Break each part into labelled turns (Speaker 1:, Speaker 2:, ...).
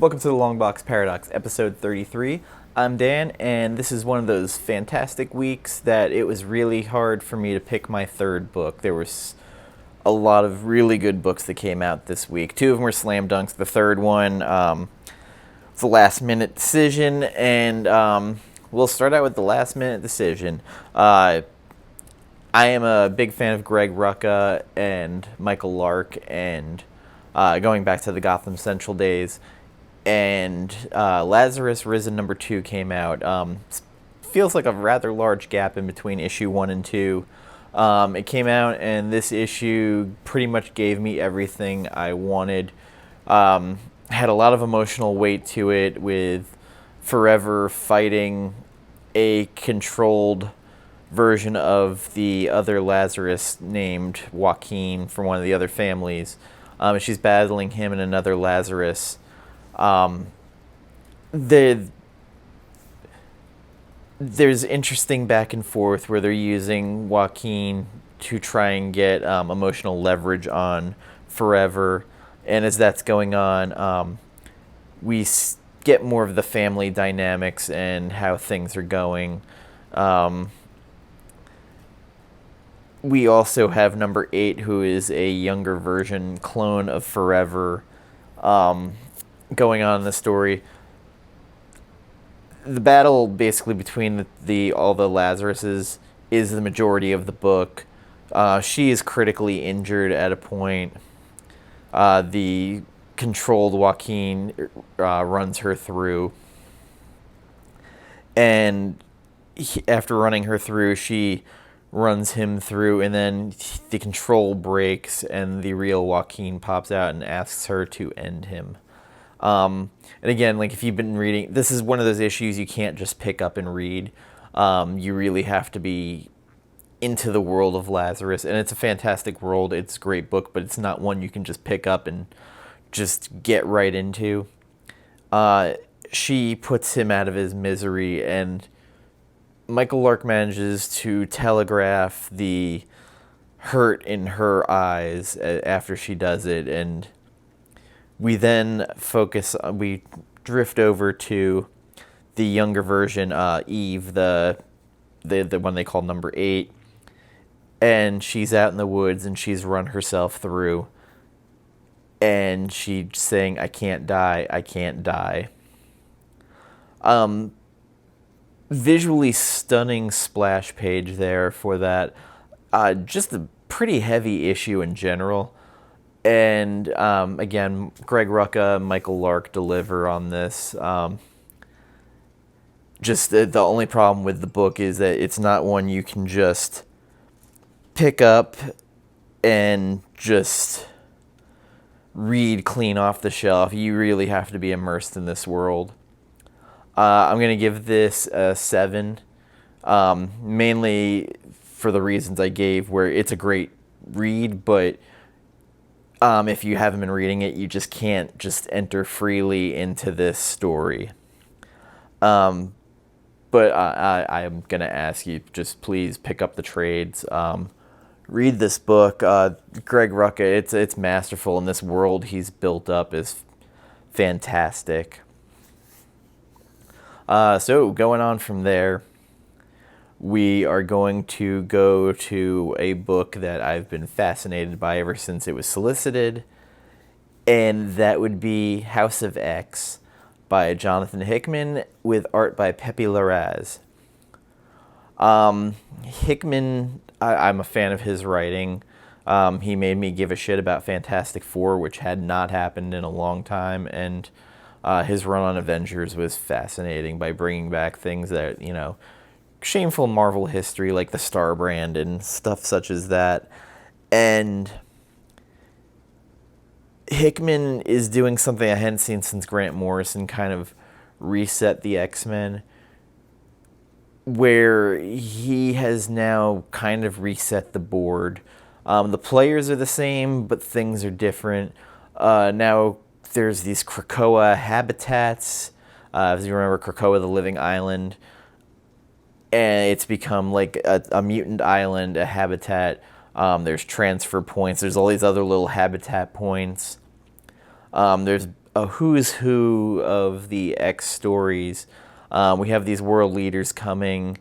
Speaker 1: Welcome to the Longbox Paradox, episode 33. I'm Dan, and this is one of those fantastic weeks that it was really hard for me to pick my third book. There was a lot of really good books that came out this week. Two of them were slam dunks. The third one it's a last-minute decision, and we'll start out with the last-minute decision. I am a big fan of Greg Rucka and Michael Lark, and going back to the Gotham Central days. And Lazarus Risen number 2 came out. Feels like a rather large gap in between issue 1 and 2. It came out, and this issue pretty much gave me everything I wanted. Had a lot of emotional weight to it, with Forever fighting a controlled version of the other Lazarus named Joaquin from one of the other families. She's battling him and another Lazarus. There's interesting back and forth where they're using Joaquin to try and get emotional leverage on Forever, and as that's going on, we get more of the family dynamics and how things are going. We also have number 8, who is a younger version clone of Forever, going on in the story. The battle basically between all the Lazaruses is the majority of the book. She is critically injured at a point. The controlled Joaquin runs her through, and after running her through, she runs him through, and then the control breaks, and the real Joaquin pops out and asks her to end him. And again, like, if you've been reading, this is one of those issues you can't just pick up and read. You really have to be into the world of Lazarus, and it's a fantastic world. It's a great book, but it's not one you can just pick up and just get right into. She puts him out of his misery, and Michael Lark manages to telegraph the hurt in her eyes after she does it, and we then we drift over to the younger version, Eve, the one they call number 8, and she's out in the woods, and she's run herself through, and she's saying, "I can't die, I can't die." Visually stunning splash page there for that. Just a pretty heavy issue in general. And again, Greg Rucka, Michael Lark deliver on this. Just the only problem with the book is that it's not one you can just pick up and just read clean off the shelf. You really have to be immersed in this world. I'm going to give this a 7, mainly for the reasons I gave, where it's a great read, but if you haven't been reading it, you just can't just enter freely into this story. But I am going to ask you, just please pick up the trades. Read this book. Greg Rucka, it's masterful, and this world he's built up is fantastic. So going on from there, we are going to go to a book that I've been fascinated by ever since it was solicited, and that would be House of X by Jonathan Hickman with art by Pepe Larraz. Hickman, I'm a fan of his writing. He made me give a shit about Fantastic Four, which had not happened in a long time, and his run on Avengers was fascinating by bringing back things that, shameful Marvel history, like the Star Brand and stuff such as that. And Hickman is doing something I hadn't seen since Grant Morrison kind of reset the X-Men, where he has now kind of reset the board. The players are the same, but things are different. Now there's these Krakoa habitats. As you remember, Krakoa, the living island, and it's become like a mutant island, a habitat. There's transfer points. There's all these other little habitat points. There's a who's who of the X stories. We have these world leaders coming,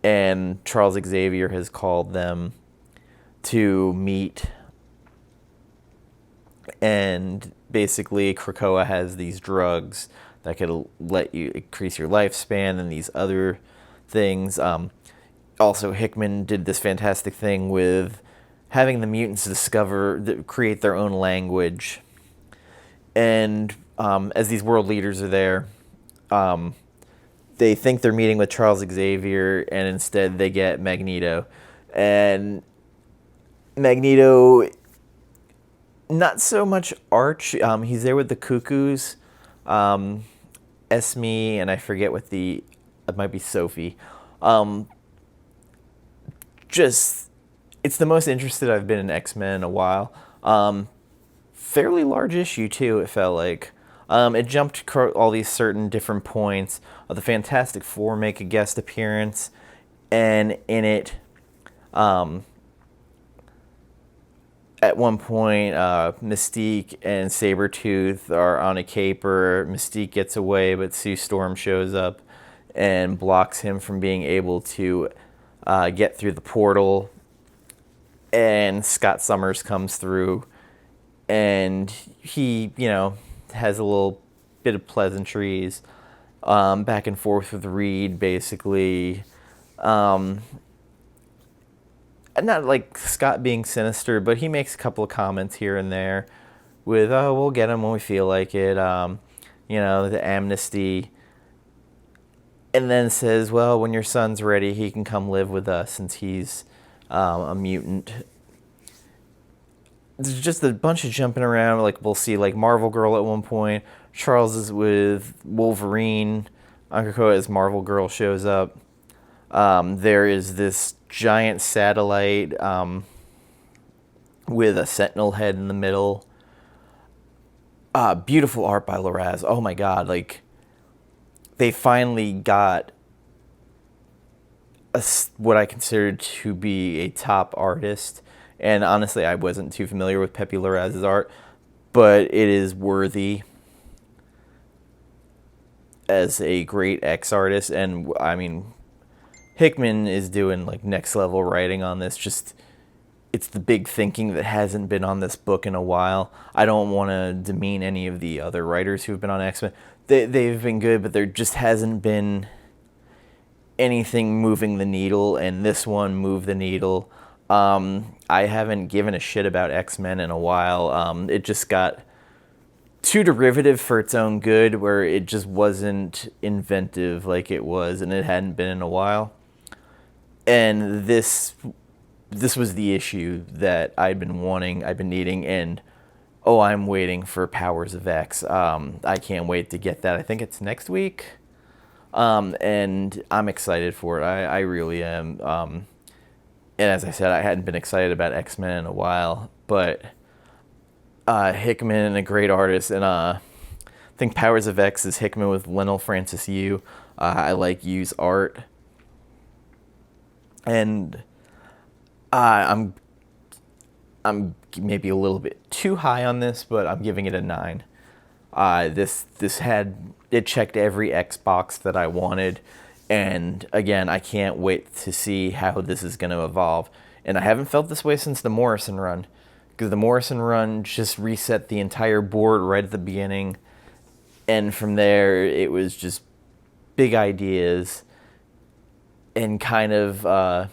Speaker 1: and Charles Xavier has called them to meet. And basically, Krakoa has these drugs that could let you increase your lifespan and these other things. Also, Hickman did this fantastic thing with having the mutants create their own language. And as these world leaders are there, they think they're meeting with Charles Xavier, and instead they get Magneto. And Magneto, not so much Arch. He's there with the Cuckoos, Esme, and I forget it might be Sophie. It's the most interested I've been in X-Men in a while. Fairly large issue too, it felt like. It jumped all these certain different points. The Fantastic Four make a guest appearance, and in it, at one point, Mystique and Sabretooth are on a caper. Mystique gets away, but Sue Storm shows up and blocks him from being able to get through the portal. And Scott Summers comes through, and he, has a little bit of pleasantries back and forth with Reed, basically. Not like Scott being sinister, but he makes a couple of comments here and there with, oh, we'll get him when we feel like it, the amnesty. And then says, well, when your son's ready, he can come live with us since he's a mutant. There's just a bunch of jumping around. Like, we'll see, like, Marvel Girl at one point. Charles is with Wolverine. Krakoa as Marvel Girl shows up. There is this giant satellite with a sentinel head in the middle. Beautiful art by Larraz. Oh my god, like, they finally got what I considered to be a top artist. And honestly, I wasn't too familiar with Pepe Larraz's art, but it is worthy as a great X artist. And I mean, Hickman is doing like next level writing on this. Just, it's the big thinking that hasn't been on this book in a while. I don't want to demean any of the other writers who've been on X-Men. They've been good, but there just hasn't been anything moving the needle, and this one moved the needle. I haven't given a shit about X-Men in a while. It just got too derivative for its own good, where it just wasn't inventive like it was, and it hadn't been in a while. And this was the issue that I've been needing, and I'm waiting for Powers of X. I can't wait to get that. I think it's next week. And I'm excited for it. I really am. And as I said, I hadn't been excited about X-Men in a while, but Hickman, a great artist, and I think Powers of X is Hickman with Lionel Francis Yu. I like Yu's art. And I'm maybe a little bit too high on this, but I'm giving it a 9. It checked every Xbox that I wanted, and again, I can't wait to see how this is going to evolve. And I haven't felt this way since the Morrison run, because the Morrison run just reset the entire board right at the beginning, and from there it was just big ideas and kind of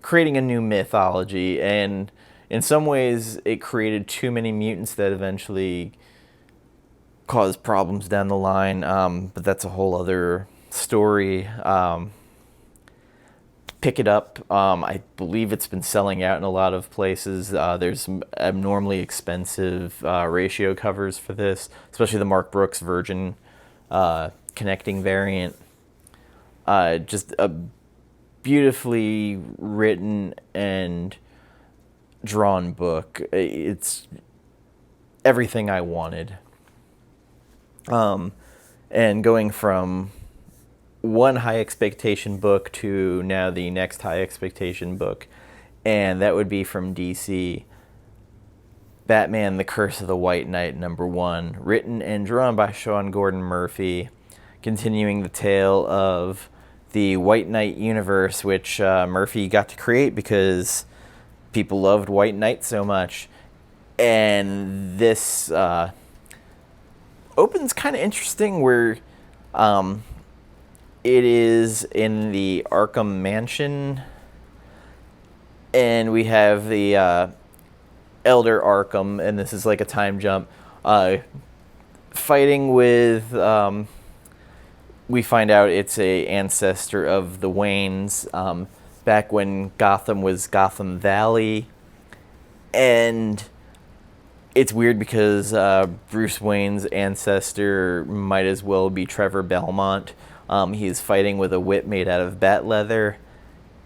Speaker 1: creating a new mythology. And in some ways, it created too many mutants that eventually caused problems down the line. But that's a whole other story. Pick it up. I believe it's been selling out in a lot of places. There's some abnormally expensive ratio covers for this, especially the Mark Brooks Virgin connecting variant. Just a beautifully written and drawn book. It's everything I wanted. And going from one high expectation book to now the next high expectation book, and that would be from DC. Batman: The Curse of the White Knight #1, written and drawn by Sean Gordon Murphy, continuing the tale of the White Knight universe, which Murphy got to create because people loved White Knight so much. And this opens kind of interesting, where it is in the Arkham Mansion, and we have the Elder Arkham, and this is like a time jump, fighting with, we find out it's a ancestor of the Waynes, back when Gotham was Gotham Valley. And it's weird because Bruce Wayne's ancestor might as well be Trevor Belmont. He's fighting with a whip made out of bat leather,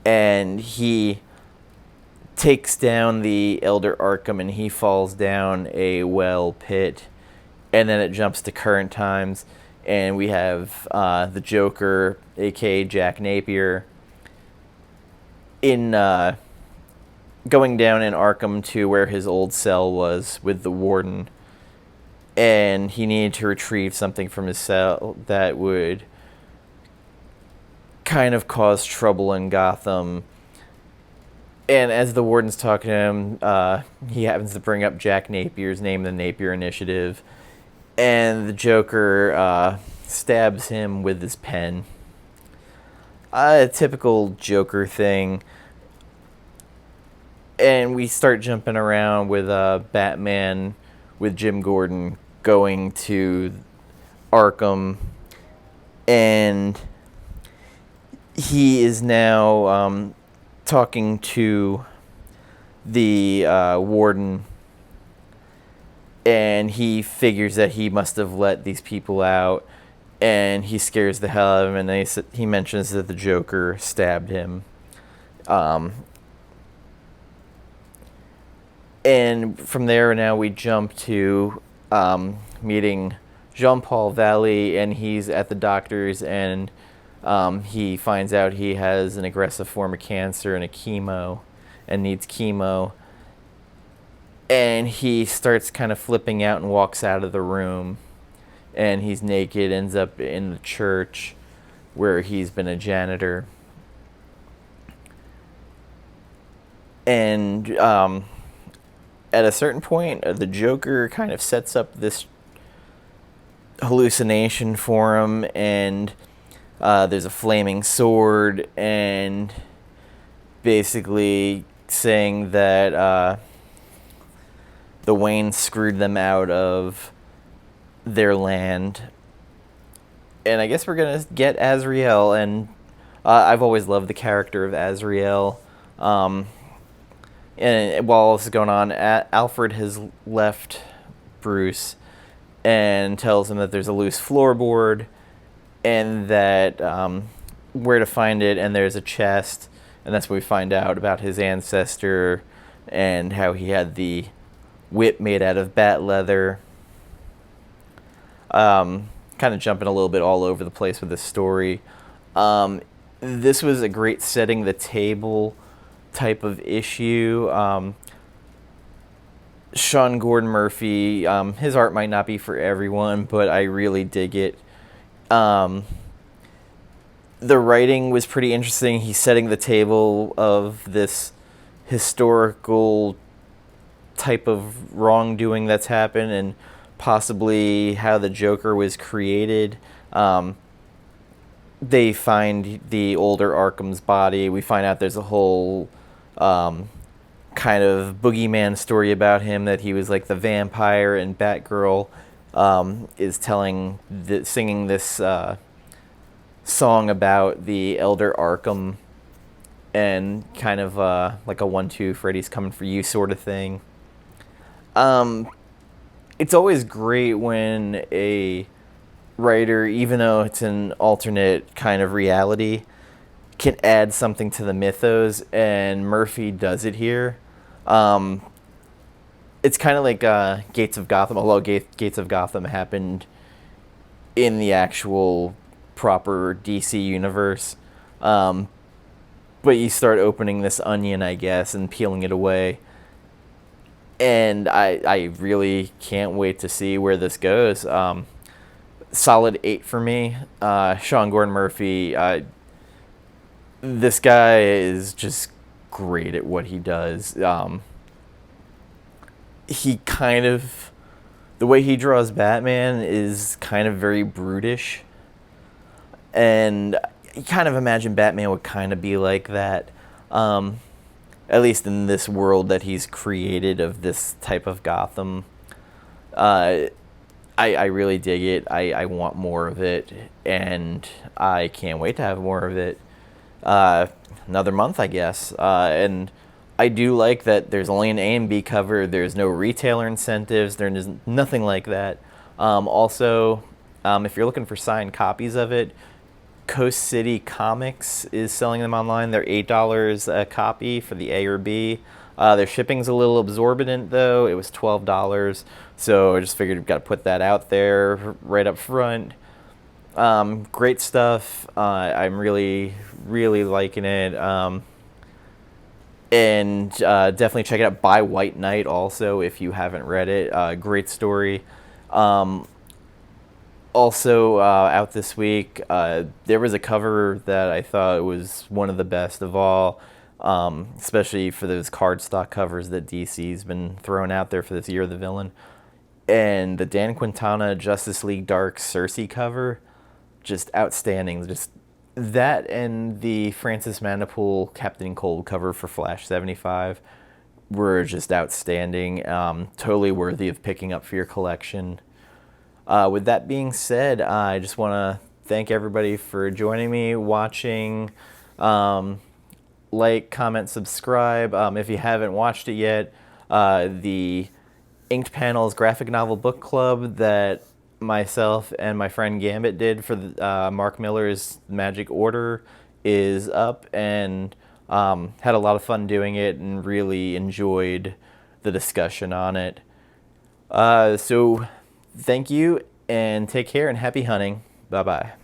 Speaker 1: and he takes down the Elder Arkham, and he falls down a well pit. And then it jumps to current times, and we have the Joker, aka Jack Napier, in going down in Arkham to where his old cell was with the Warden, and he needed to retrieve something from his cell that would kind of cause trouble in Gotham. And as the Warden's talking to him, he happens to bring up Jack Napier's name, the Napier Initiative, and the Joker stabs him with his pen. A typical Joker thing. And we start jumping around with Batman, with Jim Gordon going to Arkham, and he is now talking to the Warden, and he figures that he must have let these people out, and he scares the hell out of him, and he mentions that the Joker stabbed him. And from there, now we jump to meeting Jean-Paul Valley, and he's at the doctor's, and he finds out he has an aggressive form of cancer and needs chemo. And he starts kind of flipping out and walks out of the room, and he's naked, ends up in the church where he's been a janitor. And at a certain point, the Joker kind of sets up this hallucination for him, and there's a flaming sword, and basically saying that the Waynes screwed them out of their land. And I guess we're going to get Azrael, and I've always loved the character of Azrael. And while all this is going on, Alfred has left Bruce and tells him that there's a loose floorboard, and that where to find it, and there's a chest, and that's when we find out about his ancestor and how he had the whip made out of bat leather. Kind of jumping a little bit all over the place with this story. This was a great setting the table type of issue. Sean Gordon Murphy, his art might not be for everyone, but I really dig it. The writing was pretty interesting. He's setting the table of this historical type of wrongdoing that's happened, and possibly how the Joker was created. They find the older Arkham's body. We find out there's a whole kind of boogeyman story about him, that he was like the vampire, and Batgirl is singing this song about the Elder Arkham, and kind of like a 1-2 Freddy's coming for you sort of thing. It's always great when a writer, even though it's an alternate kind of reality, can add something to the mythos, and Murphy does it here. It's kind of like Gates of Gotham, although Gates of Gotham happened in the actual proper DC universe. But you start opening this onion, I guess, and peeling it away, and I really can't wait to see where this goes. Solid 8 for me. Sean Gordon Murphy, this guy is just great at what he does. He kind of, the way he draws Batman is kind of very brutish, and you kind of imagine Batman would kind of be like that, at least in this world that he's created of this type of Gotham. I really dig it. I want more of it, and I can't wait to have more of it. Another month, I guess. And I do like that there's only an A and B cover. There's no retailer incentives. There's nothing like that. Also, if you're looking for signed copies of it, Coast City Comics is selling them online. They're $8 a copy for the A or B. Their shipping's a little exorbitant, though. It was $12, so I just figured I've got to put that out there right up front. Great stuff. I'm really, really liking it. And definitely check it out. By White Knight also, if you haven't read it. Great story. Also out this week, there was a cover that I thought was one of the best of all, especially for those cardstock covers that DC's been throwing out there for this Year of the Villain. And the Dan Quintana Justice League Dark Cersei cover, just outstanding. Just that and the Francis Manipool Captain Cold cover for Flash 75 were just outstanding. Totally worthy of picking up for your collection. With that being said, I just want to thank everybody for joining me, watching. Like, comment, subscribe. If you haven't watched it yet, the Inked Panels graphic novel book club that myself and my friend Gambit did for Mark Miller's Magic Order is up, and had a lot of fun doing it and really enjoyed the discussion on it. So thank you, and take care, and happy hunting. Bye-bye.